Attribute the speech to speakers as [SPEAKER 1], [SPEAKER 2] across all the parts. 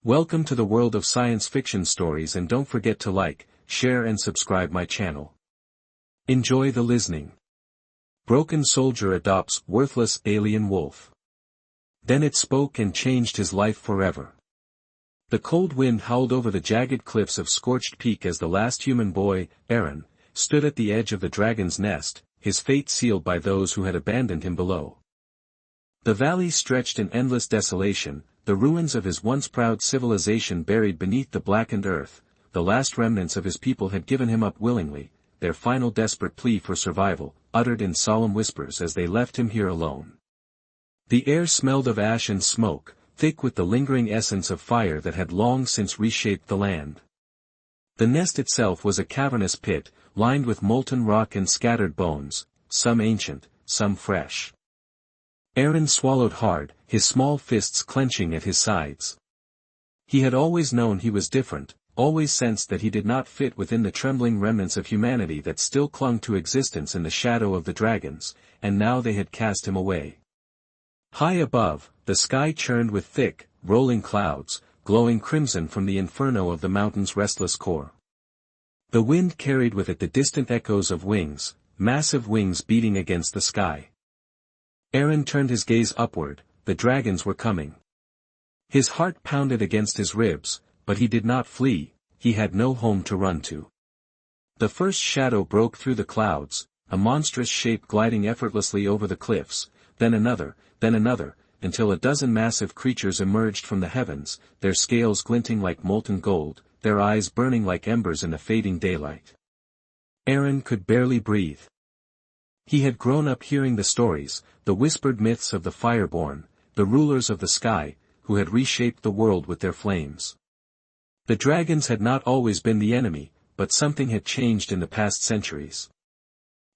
[SPEAKER 1] Welcome to the world of science fiction stories, and don't forget to like, share and subscribe my channel. Enjoy the listening. Broken soldier adopts worthless alien wolf. Then it spoke and changed his life forever. The cold wind howled over the jagged cliffs of Scorched Peak as the last human boy, Aaron, stood at the edge of the dragon's nest, his fate sealed by those who had abandoned him below. The valley stretched in endless desolation, the ruins of his once proud civilization buried beneath the blackened earth. The last remnants of his people had given him up willingly, their final desperate plea for survival, uttered in solemn whispers as they left him here alone. The air smelled of ash and smoke, thick with the lingering essence of fire that had long since reshaped the land. The nest itself was a cavernous pit, lined with molten rock and scattered bones, some ancient, some fresh. Aaron swallowed hard, his small fists clenching at his sides. He had always known he was different, always sensed that he did not fit within the trembling remnants of humanity that still clung to existence in the shadow of the dragons, and now they had cast him away. High above, the sky churned with thick, rolling clouds, glowing crimson from the inferno of the mountain's restless core. The wind carried with it the distant echoes of wings, massive wings beating against the sky. Aaron turned his gaze upward. The dragons were coming. His heart pounded against his ribs, but he did not flee, he had no home to run to. The first shadow broke through the clouds, a monstrous shape gliding effortlessly over the cliffs, then another, until a dozen massive creatures emerged from the heavens, their scales glinting like molten gold, their eyes burning like embers in the fading daylight. Aaron could barely breathe. He had grown up hearing the stories, the whispered myths of the Fireborn, the rulers of the sky, who had reshaped the world with their flames. The dragons had not always been the enemy, but something had changed in the past centuries.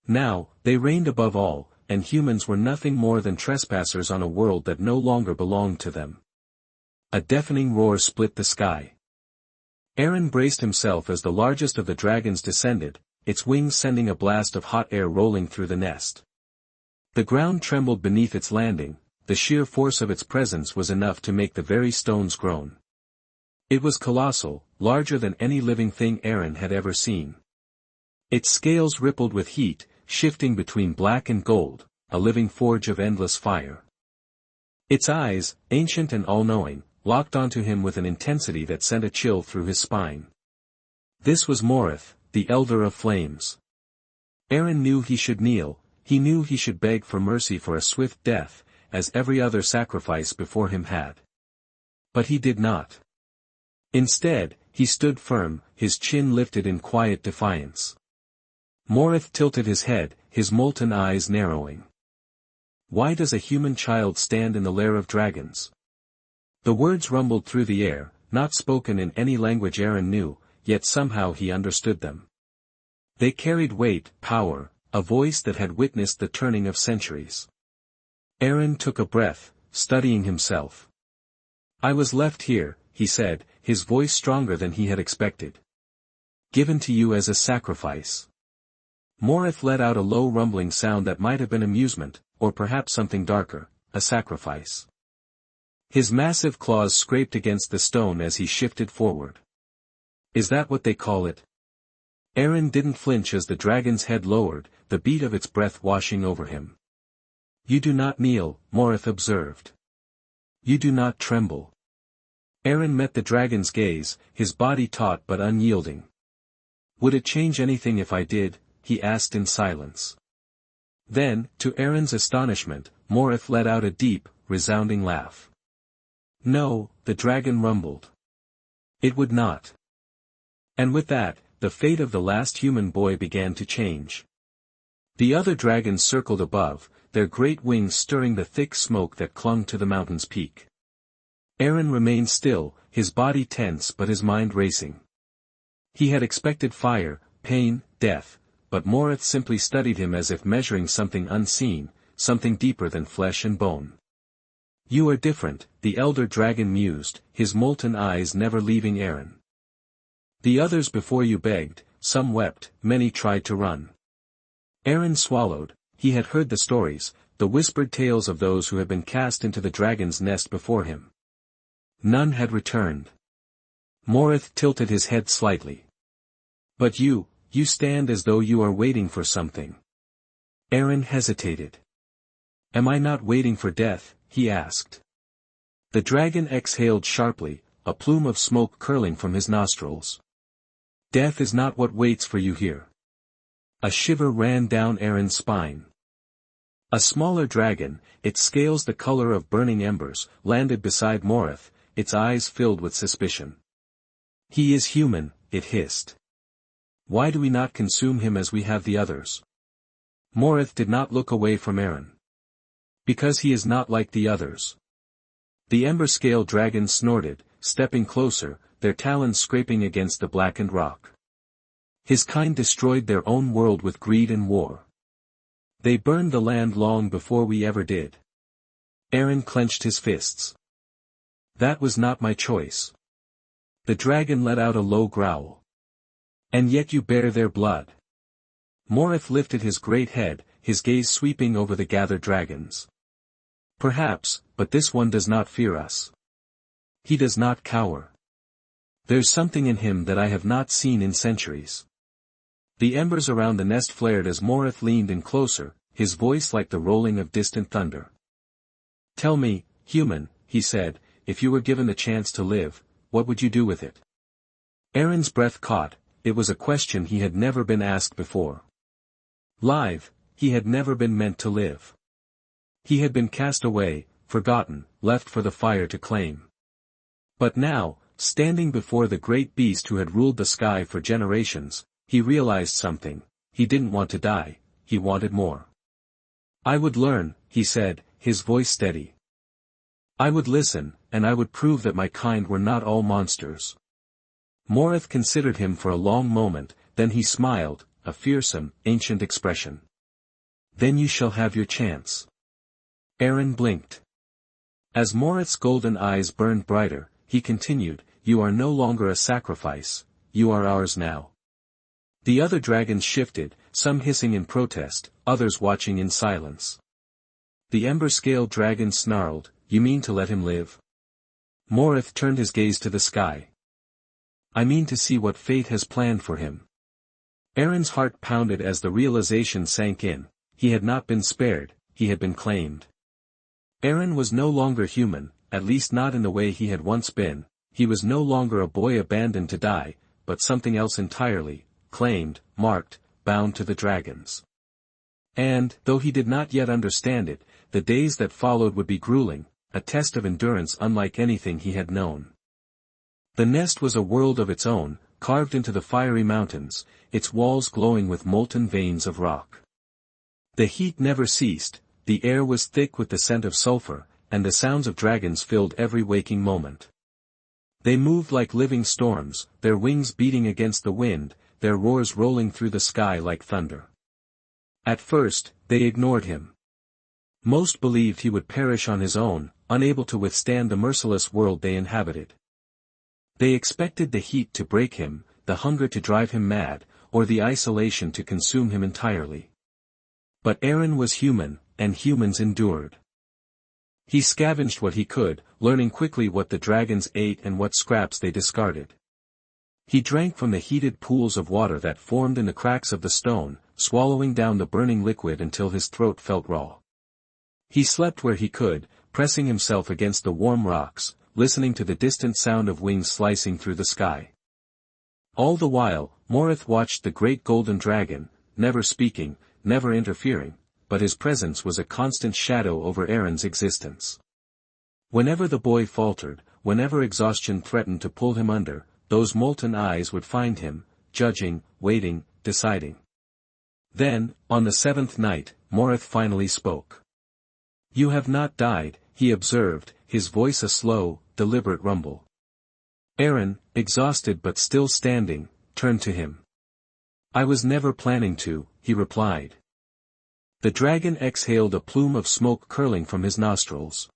[SPEAKER 1] Now, they reigned above all, and humans were nothing more than trespassers on a world that no longer belonged to them. A deafening roar split the sky. Aaron braced himself as the largest of the dragons descended, its wings sending a blast of hot air rolling through the nest. The ground trembled beneath its landing, the sheer force of its presence was enough to make the very stones groan. It was colossal, larger than any living thing Aaron had ever seen. Its scales rippled with heat, shifting between black and gold, a living forge of endless fire. Its eyes, ancient and all-knowing, locked onto him with an intensity that sent a chill through his spine. This was Morith, the Elder of Flames. Aaron knew he should kneel, he knew he should beg for mercy for a swift death, as every other sacrifice before him had. But he did not. Instead, he stood firm, his chin lifted in quiet defiance. Morith tilted his head, his molten eyes narrowing. Why does a human child stand in the lair of dragons? The words rumbled through the air, not spoken in any language Aaron knew, yet somehow he understood them. They carried weight, power, a voice that had witnessed the turning of centuries. Aaron took a breath, studying himself. I was left here, he said, his voice stronger than he had expected. Given to you as a sacrifice. Morith let out a low rumbling sound that might have been amusement, or perhaps something darker, a sacrifice. His massive claws scraped against the stone as he shifted forward. Is that what they call it? Aaron didn't flinch as the dragon's head lowered, the beat of its breath washing over him. You do not kneel, Morith observed. You do not tremble. Aaron met the dragon's gaze, his body taut but unyielding. Would it change anything if I did? He asked in silence. Then, to Aaron's astonishment, Morith let out a deep, resounding laugh. No, the dragon rumbled. It would not. And with that, the fate of the last human boy began to change. The other dragons circled above, their great wings stirring the thick smoke that clung to the mountain's peak. Aaron remained still, his body tense but his mind racing. He had expected fire, pain, death, but Morith simply studied him as if measuring something unseen, something deeper than flesh and bone. You are different, the elder dragon mused, his molten eyes never leaving Aaron. The others before you begged, some wept, many tried to run. Aaron swallowed, he had heard the stories, the whispered tales of those who had been cast into the dragon's nest before him. None had returned. Morith tilted his head slightly. But you stand as though you are waiting for something. Aaron hesitated. Am I not waiting for death? He asked. The dragon exhaled sharply, a plume of smoke curling from his nostrils. Death is not what waits for you here. A shiver ran down Aaron's spine. A smaller dragon, its scales the color of burning embers, landed beside Morith, its eyes filled with suspicion. He is human, it hissed. Why do we not consume him as we have the others? Morith did not look away from Aaron. Because he is not like the others. The ember-scale dragon snorted, stepping closer, their talons scraping against the blackened rock. His kind destroyed their own world with greed and war. They burned the land long before we ever did. Aaron clenched his fists. That was not my choice. The dragon let out a low growl. And yet you bear their blood. Morith lifted his great head, his gaze sweeping over the gathered dragons. Perhaps, but this one does not fear us. He does not cower. There's something in him that I have not seen in centuries. The embers around the nest flared as Morith leaned in closer, his voice like the rolling of distant thunder. Tell me, human, he said, if you were given the chance to live, what would you do with it? Aaron's breath caught, it was a question he had never been asked before. Live, he had never been meant to live. He had been cast away, forgotten, left for the fire to claim. But now, standing before the great beast who had ruled the sky for generations, he realized something. He didn't want to die, he wanted more. I would learn, he said, his voice steady. I would listen, and I would prove that my kind were not all monsters. Morith considered him for a long moment, then he smiled, a fearsome, ancient expression. Then you shall have your chance. Aaron blinked. As Morith's golden eyes burned brighter, he continued, you are no longer a sacrifice, you are ours now. The other dragons shifted, some hissing in protest, others watching in silence. The ember-scale dragon snarled, you mean to let him live? Morith turned his gaze to the sky. I mean to see what fate has planned for him. Aaron's heart pounded as the realization sank in, he had not been spared, he had been claimed. Aaron was no longer human, at least not in the way he had once been, he was no longer a boy abandoned to die, but something else entirely, claimed, marked, bound to the dragons. And, though he did not yet understand it, the days that followed would be grueling, a test of endurance unlike anything he had known. The nest was a world of its own, carved into the fiery mountains, its walls glowing with molten veins of rock. The heat never ceased, the air was thick with the scent of sulfur, and the sounds of dragons filled every waking moment. They moved like living storms, their wings beating against the wind, their roars rolling through the sky like thunder. At first, they ignored him. Most believed he would perish on his own, unable to withstand the merciless world they inhabited. They expected the heat to break him, the hunger to drive him mad, or the isolation to consume him entirely. But Aaron was human, and humans endured. He scavenged what he could, learning quickly what the dragons ate and what scraps they discarded. He drank from the heated pools of water that formed in the cracks of the stone, swallowing down the burning liquid until his throat felt raw. He slept where he could, pressing himself against the warm rocks, listening to the distant sound of wings slicing through the sky. All the while, Morith watched the great golden dragon, never speaking, never interfering, but his presence was a constant shadow over Aaron's existence. Whenever the boy faltered, whenever exhaustion threatened to pull him under, those molten eyes would find him, judging, waiting, deciding. Then, on the seventh night, Morith finally spoke. You have not died, he observed, his voice a slow, deliberate rumble. Aaron, exhausted but still standing, turned to him. I was never planning to, he replied. The dragon exhaled a plume of smoke curling from his nostrils.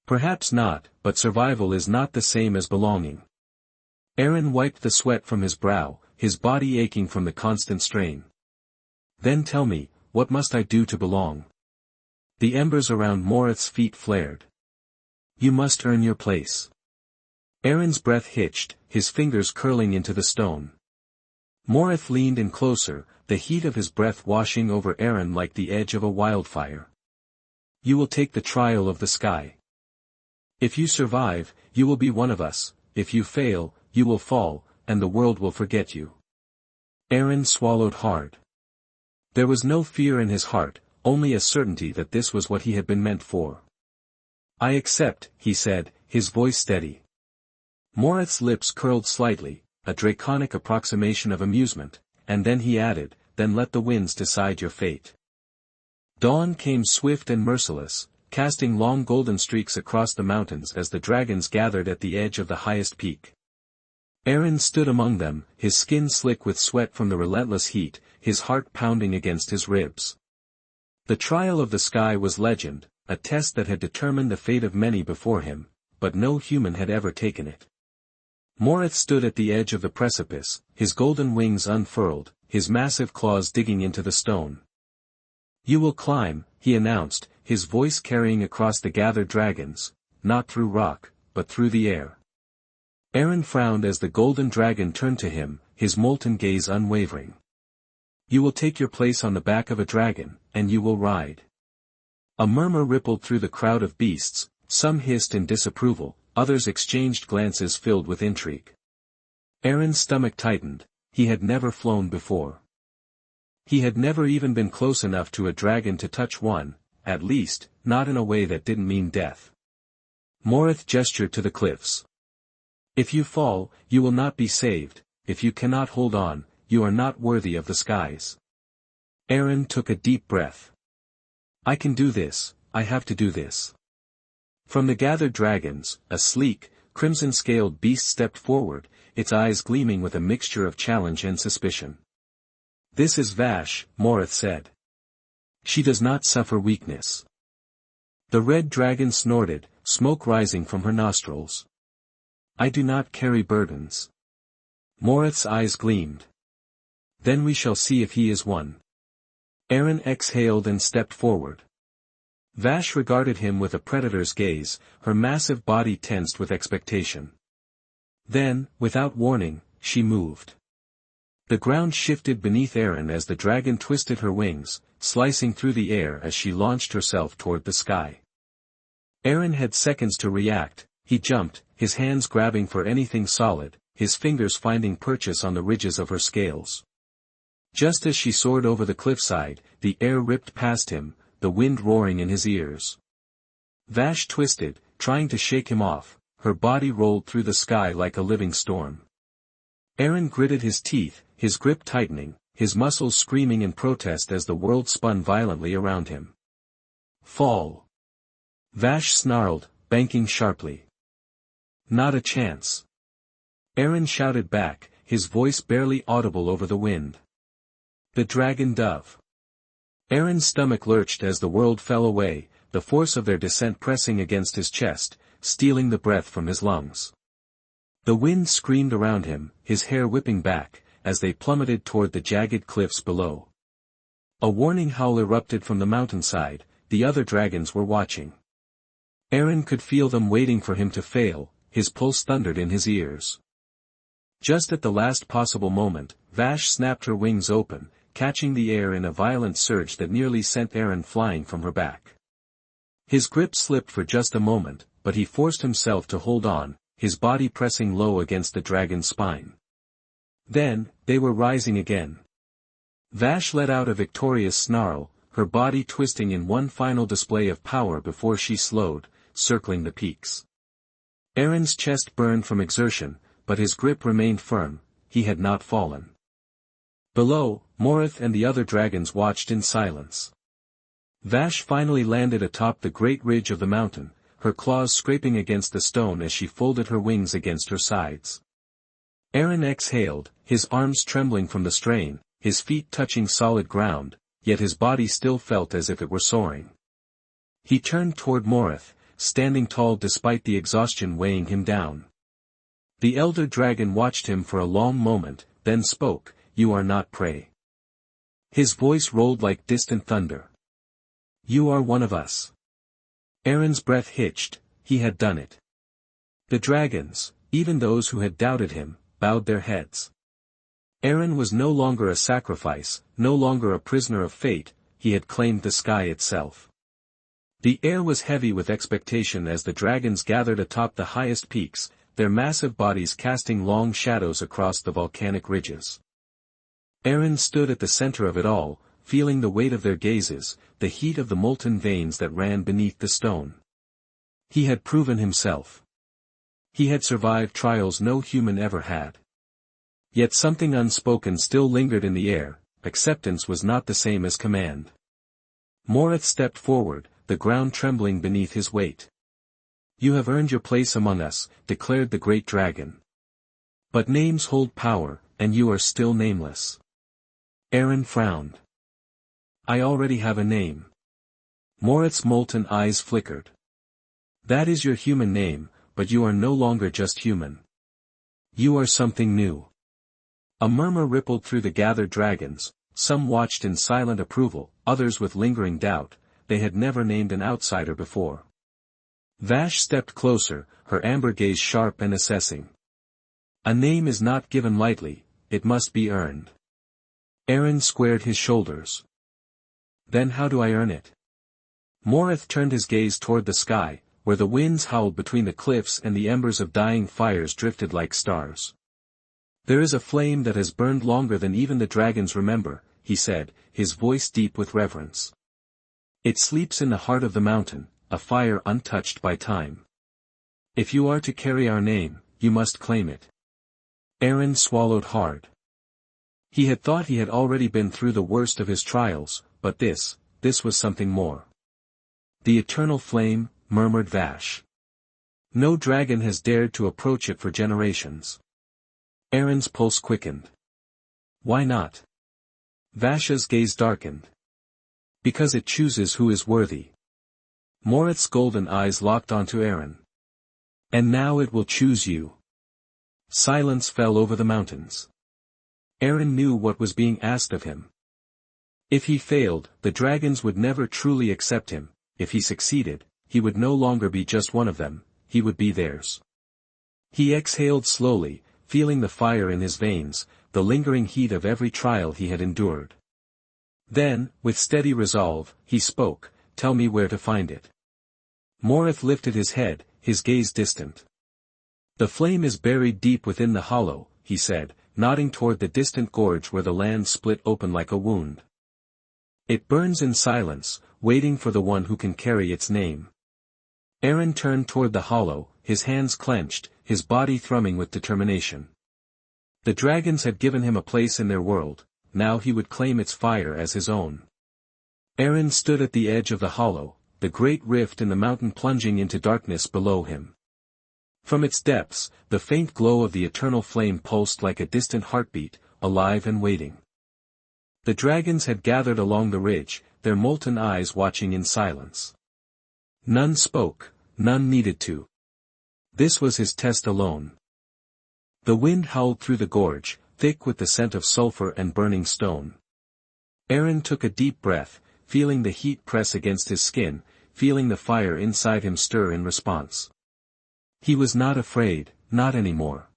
[SPEAKER 1] Perhaps not, but survival is not the same as belonging. Aaron wiped the sweat from his brow, his body aching from the constant strain. Then tell me, what must I do to belong? The embers around Morith's feet flared. You must earn your place. Aaron's breath hitched, his fingers curling into the stone. Morith leaned in closer, the heat of his breath washing over Aaron like the edge of a wildfire. You will take the trial of the sky. If you survive, you will be one of us, if you fail, you will fall, and the world will forget you. Aaron swallowed hard. There was no fear in his heart, only a certainty that this was what he had been meant for. I accept, he said, his voice steady. Morith's lips curled slightly, a draconic approximation of amusement, and then he added, then let the winds decide your fate. Dawn came swift and merciless, casting long golden streaks across the mountains as the dragons gathered at the edge of the highest peak. Aaron stood among them, his skin slick with sweat from the relentless heat, his heart pounding against his ribs. The trial of the sky was legend, a test that had determined the fate of many before him, but no human had ever taken it. Morith stood at the edge of the precipice, his golden wings unfurled, his massive claws digging into the stone. You will climb, he announced, his voice carrying across the gathered dragons, not through rock, but through the air. Aaron frowned as the golden dragon turned to him, his molten gaze unwavering. You will take your place on the back of a dragon, and you will ride. A murmur rippled through the crowd of beasts, some hissed in disapproval, others exchanged glances filled with intrigue. Aaron's stomach tightened, he had never flown before. He had never even been close enough to a dragon to touch one, at least, not in a way that didn't mean death. Morith gestured to the cliffs. If you fall, you will not be saved, if you cannot hold on, you are not worthy of the skies. Aaron took a deep breath. I can do this, I have to do this. From the gathered dragons, a sleek, crimson-scaled beast stepped forward, its eyes gleaming with a mixture of challenge and suspicion. This is Vash, Morith said. She does not suffer weakness. The red dragon snorted, smoke rising from her nostrils. I do not carry burdens. Morith's eyes gleamed. Then we shall see if he is one. Aaron exhaled and stepped forward. Vash regarded him with a predator's gaze, her massive body tensed with expectation. Then, without warning, she moved. The ground shifted beneath Aaron as the dragon twisted her wings, slicing through the air as she launched herself toward the sky. Aaron had seconds to react, he jumped, his hands grabbing for anything solid, his fingers finding purchase on the ridges of her scales. Just as she soared over the cliffside, the air ripped past him, the wind roaring in his ears. Vash twisted, trying to shake him off, her body rolled through the sky like a living storm. Aaron gritted his teeth, his grip tightening, his muscles screaming in protest as the world spun violently around him. Fall! Vash snarled, banking sharply. Not a chance. Aaron shouted back, his voice barely audible over the wind. The dragon dove. Aaron's stomach lurched as the world fell away, the force of their descent pressing against his chest, stealing the breath from his lungs. The wind screamed around him, his hair whipping back, as they plummeted toward the jagged cliffs below. A warning howl erupted from the mountainside, the other dragons were watching. Aaron could feel them waiting for him to fail, his pulse thundered in his ears. Just at the last possible moment, Vash snapped her wings open, catching the air in a violent surge that nearly sent Aaron flying from her back. His grip slipped for just a moment, but he forced himself to hold on, his body pressing low against the dragon's spine. Then, they were rising again. Vash let out a victorious snarl, her body twisting in one final display of power before she slowed, circling the peaks. Aaron's chest burned from exertion, but his grip remained firm, he had not fallen. Below, Morith and the other dragons watched in silence. Vash finally landed atop the great ridge of the mountain, her claws scraping against the stone as she folded her wings against her sides. Aaron exhaled, his arms trembling from the strain, his feet touching solid ground, yet his body still felt as if it were soaring. He turned toward Morith, standing tall despite the exhaustion weighing him down. The elder dragon watched him for a long moment, then spoke, "You are not prey." His voice rolled like distant thunder. "You are one of us." Aaron's breath hitched, he had done it. The dragons, Even those who had doubted him, bowed their heads. Aaron was no longer a sacrifice, no longer a prisoner of fate, he had claimed the sky itself. The air was heavy with expectation as the dragons gathered atop the highest peaks, their massive bodies casting long shadows across the volcanic ridges. Aaron stood at the center of it all, feeling the weight of their gazes, the heat of the molten veins that ran beneath the stone. He had proven himself. He had survived trials no human ever had. Yet something unspoken still lingered in the air. Acceptance was not the same as command. Morith stepped forward, the ground trembling beneath his weight. "You have earned your place among us," declared the great dragon. "But names hold power, and you are still nameless." Aaron frowned. "I already have a name." Morith's molten eyes flickered. "That is your human name, but you are no longer just human. You are something new." A murmur rippled through the gathered dragons, some watched in silent approval, others with lingering doubt. They had never named an outsider before. Vash stepped closer, her amber gaze sharp and assessing. "A name is not given lightly, it must be earned." Aaron squared his shoulders. "Then how do I earn it?" Morith turned his gaze toward the sky, where the winds howled between the cliffs and the embers of dying fires drifted like stars. "There is a flame that has burned longer than even the dragons remember," he said, his voice deep with reverence. "It sleeps in the heart of the mountain, a fire untouched by time. If you are to carry our name, you must claim it." Aaron swallowed hard. He had thought he had already been through the worst of his trials, but this was something more. "The eternal flame," murmured Vash. "No dragon has dared to approach it for generations." Aaron's pulse quickened. "Why not?" Vash's gaze darkened. "Because it chooses who is worthy." Morith's golden eyes locked onto Aaron. "And now it will choose you." Silence fell over the mountains. Aaron knew what was being asked of him. If he failed, the dragons would never truly accept him. If he succeeded, he would no longer be just one of them, he would be theirs. He exhaled slowly, feeling the fire in his veins, the lingering heat of every trial he had endured. Then, with steady resolve, he spoke, "Tell me where to find it." Morith lifted his head, his gaze distant. "The flame is buried deep within the hollow," he said, nodding toward the distant gorge where the land split open like a wound. "It burns in silence, waiting for the one who can carry its name." Aaron turned toward the hollow, his hands clenched, his body thrumming with determination. The dragons had given him a place in their world, now he would claim its fire as his own. Aaron stood at the edge of the hollow, the great rift in the mountain plunging into darkness below him. From its depths, the faint glow of the eternal flame pulsed like a distant heartbeat, alive and waiting. The dragons had gathered along the ridge, their molten eyes watching in silence. None spoke, none needed to. This was his test alone. The wind howled through the gorge, thick with the scent of sulfur and burning stone. Aaron took a deep breath, feeling the heat press against his skin, feeling the fire inside him stir in response. He was not afraid, not anymore.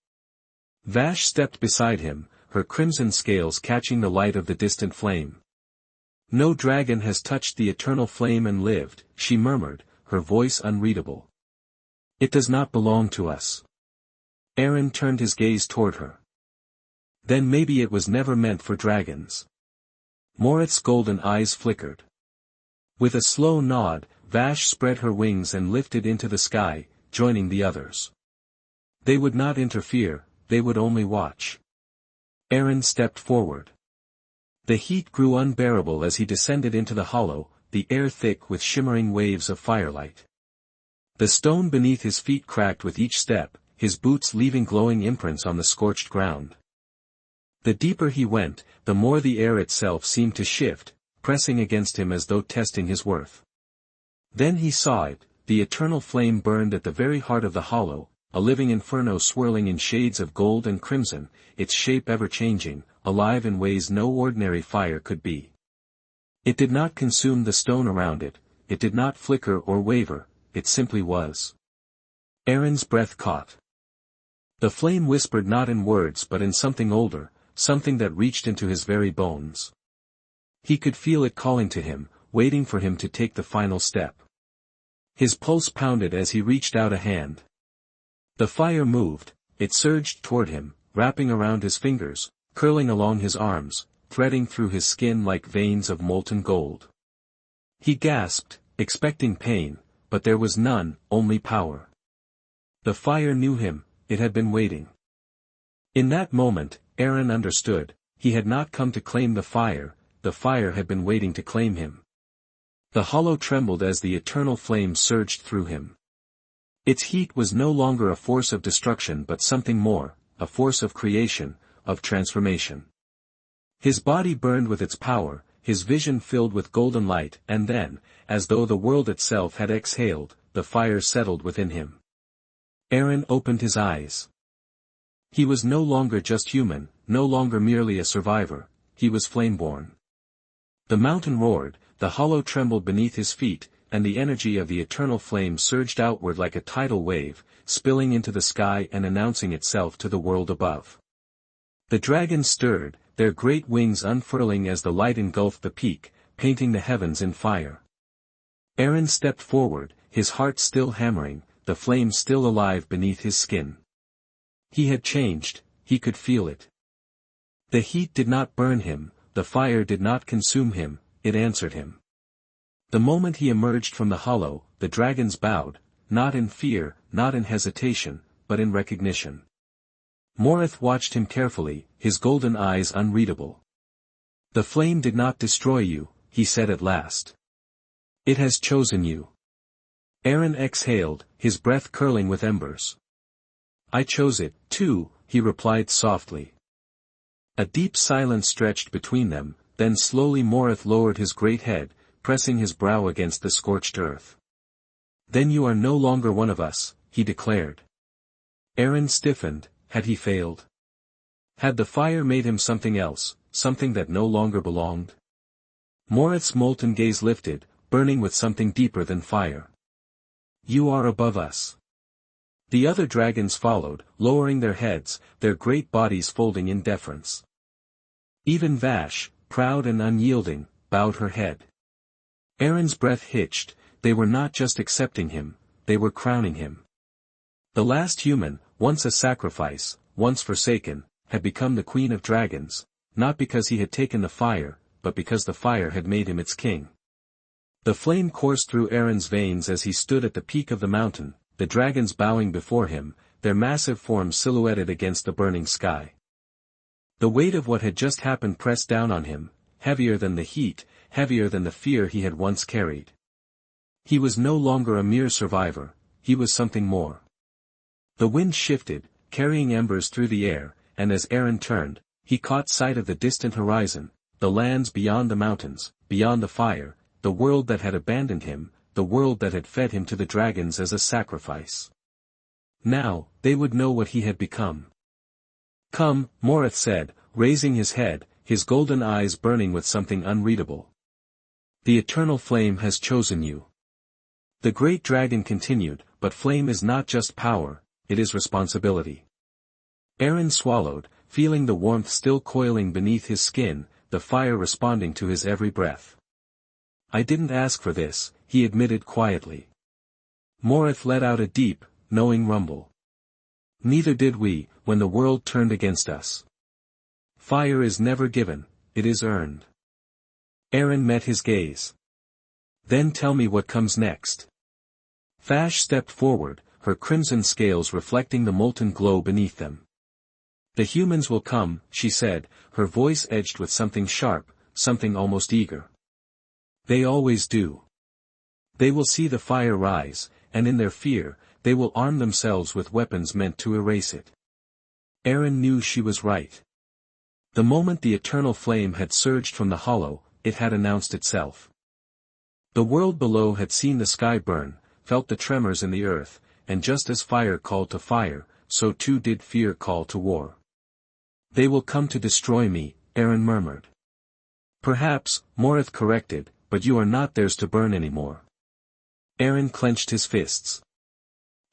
[SPEAKER 1] Vash stepped beside him, her crimson scales catching the light of the distant flame. "No dragon has touched the eternal flame and lived," she murmured, her voice unreadable. "It does not belong to us." Aaron turned his gaze toward her. "Then maybe it was never meant for dragons." Morith's golden eyes flickered. With a slow nod, Vash spread her wings and lifted into the sky, joining the others. They would not interfere, they would only watch. Aaron stepped forward. The heat grew unbearable as he descended into the hollow, the air thick with shimmering waves of firelight. The stone beneath his feet cracked with each step, his boots leaving glowing imprints on the scorched ground. The deeper he went, the more the air itself seemed to shift, pressing against him as though testing his worth. Then he saw it, the eternal flame burned at the very heart of the hollow, a living inferno swirling in shades of gold and crimson, its shape ever-changing, alive in ways no ordinary fire could be. It did not consume the stone around it, it did not flicker or waver, it simply was. Aaron's breath caught. The flame whispered not in words but in something older, something that reached into his very bones. He could feel it calling to him, waiting for him to take the final step. His pulse pounded as he reached out a hand. The fire moved, it surged toward him, wrapping around his fingers, curling along his arms, threading through his skin like veins of molten gold. He gasped, expecting pain, but there was none, only power. The fire knew him, it had been waiting. In that moment, Aaron understood, he had not come to claim the fire had been waiting to claim him. The hollow trembled as the eternal flame surged through him. Its heat was no longer a force of destruction but something more, a force of creation, of transformation. His body burned with its power, his vision filled with golden light, and then, as though the world itself had exhaled, the fire settled within him. Aaron opened his eyes. He was no longer just human, no longer merely a survivor, he was flameborn. The mountain roared, the hollow trembled beneath his feet, and the energy of the eternal flame surged outward like a tidal wave, spilling into the sky and announcing itself to the world above. The dragons stirred, their great wings unfurling as the light engulfed the peak, painting the heavens in fire. Aaron stepped forward, his heart still hammering, the flame still alive beneath his skin. He had changed, he could feel it. The heat did not burn him, the fire did not consume him, it answered him. The moment he emerged from the hollow, the dragons bowed, not in fear, not in hesitation, but in recognition. Morith watched him carefully, his golden eyes unreadable. "The flame did not destroy you," he said at last. "It has chosen you." Aaron exhaled, his breath curling with embers. "I chose it, too," he replied softly. A deep silence stretched between them, then slowly Morith lowered his great head, pressing his brow against the scorched earth. "Then you are no longer one of us," he declared. Aaron stiffened. Had he failed? Had the fire made him something else, something that no longer belonged? Morith's molten gaze lifted, burning with something deeper than fire. "You are above us." The other dragons followed, lowering their heads, their great bodies folding in deference. Even Vash, proud and unyielding, bowed her head. Aaron's breath hitched, they were not just accepting him, they were crowning him. The last human, once a sacrifice, once forsaken, had become the queen of dragons, not because he had taken the fire, but because the fire had made him its king. The flame coursed through Aaron's veins as he stood at the peak of the mountain, the dragons bowing before him, their massive forms silhouetted against the burning sky. The weight of what had just happened pressed down on him, heavier than the heat, heavier than the fear he had once carried. He was no longer a mere survivor, he was something more. The wind shifted, carrying embers through the air, and as Aaron turned, he caught sight of the distant horizon, the lands beyond the mountains, beyond the fire, the world that had abandoned him, the world that had fed him to the dragons as a sacrifice. Now, they would know what he had become. "Come," Morith said, raising his head, his golden eyes burning with something unreadable. "The eternal flame has chosen you." The great dragon continued, "But flame is not just power, it is responsibility." Aaron swallowed, feeling the warmth still coiling beneath his skin, the fire responding to his every breath. "I didn't ask for this," he admitted quietly. Morith let out a deep, knowing rumble. "Neither did we, when the world turned against us. Fire is never given, it is earned." Aaron met his gaze. "Then tell me what comes next." Vash stepped forward, her crimson scales reflecting the molten glow beneath them. "The humans will come," she said, her voice edged with something sharp, something almost eager. "They always do. They will see the fire rise, and in their fear, they will arm themselves with weapons meant to erase it." Aaron knew she was right. The moment the eternal flame had surged from the hollow, it had announced itself. The world below had seen the sky burn, felt the tremors in the earth, and just as fire called to fire, so too did fear call to war. "They will come to destroy me," Aaron murmured. "Perhaps," Morith corrected, "but you are not theirs to burn anymore." Aaron clenched his fists.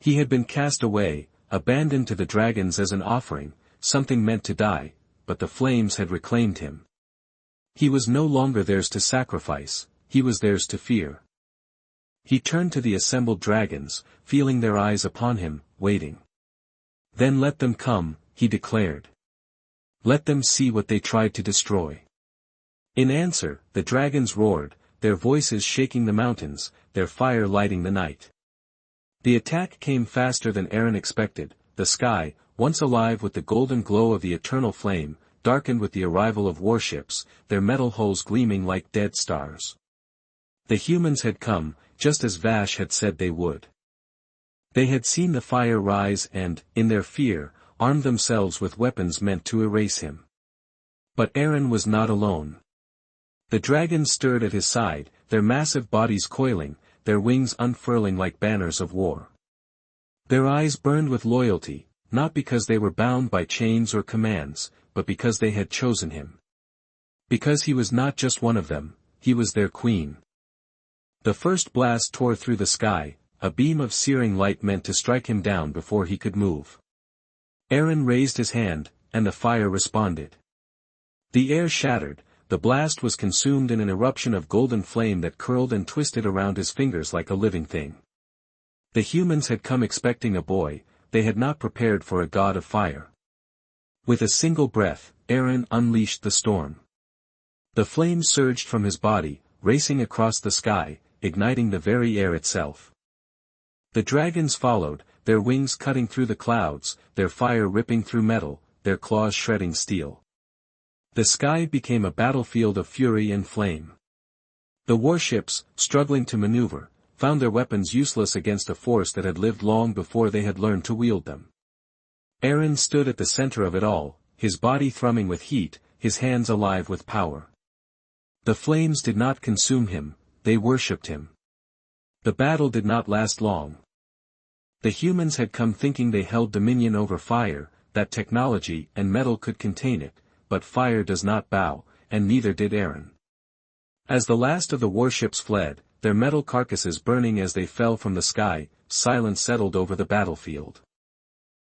[SPEAKER 1] He had been cast away, abandoned to the dragons as an offering, something meant to die, but the flames had reclaimed him. He was no longer theirs to sacrifice, he was theirs to fear. He turned to the assembled dragons, feeling their eyes upon him, waiting. Then let them come, he declared. Let them see what they tried to destroy. In answer, the dragons roared, their voices shaking the mountains, their fire lighting the night. The attack came faster than Aaron expected. The sky, once alive with the golden glow of the eternal flame, darkened with the arrival of warships, their metal hulls gleaming like dead stars. The humans had come, just as Vash had said they would. They had seen the fire rise and, in their fear, armed themselves with weapons meant to erase him. But Aaron was not alone. The dragons stirred at his side, their massive bodies coiling, their wings unfurling like banners of war. Their eyes burned with loyalty, not because they were bound by chains or commands, but because they had chosen him. Because he was not just one of them, he was their queen. The first blast tore through the sky, a beam of searing light meant to strike him down before he could move. Aaron raised his hand, and the fire responded. The air shattered, the blast was consumed in an eruption of golden flame that curled and twisted around his fingers like a living thing. The humans had come expecting a boy, they had not prepared for a god of fire. With a single breath, Aaron unleashed the storm. The flame surged from his body, racing across the sky, igniting the very air itself. The dragons followed, their wings cutting through the clouds, their fire ripping through metal, their claws shredding steel. The sky became a battlefield of fury and flame. The warships, struggling to maneuver, found their weapons useless against a force that had lived long before they had learned to wield them. Aaron stood at the center of it all, his body thrumming with heat, his hands alive with power. The flames did not consume him, they worshipped him. The battle did not last long. The humans had come thinking they held dominion over fire, that technology and metal could contain it, but fire does not bow, and neither did Aaron. As the last of the warships fled, their metal carcasses burning as they fell from the sky, silence settled over the battlefield.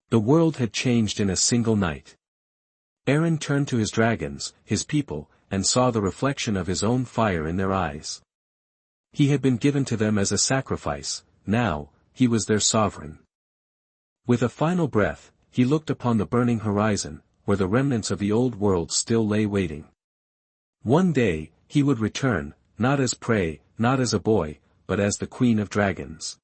[SPEAKER 1] The world had changed in a single night. Aaron turned to his dragons, his people, and saw the reflection of his own fire in their eyes. He had been given to them as a sacrifice, now, he was their sovereign. With a final breath, he looked upon the burning horizon, where the remnants of the old world still lay waiting. One day, he would return, not as prey, not as a boy, but as the queen of dragons.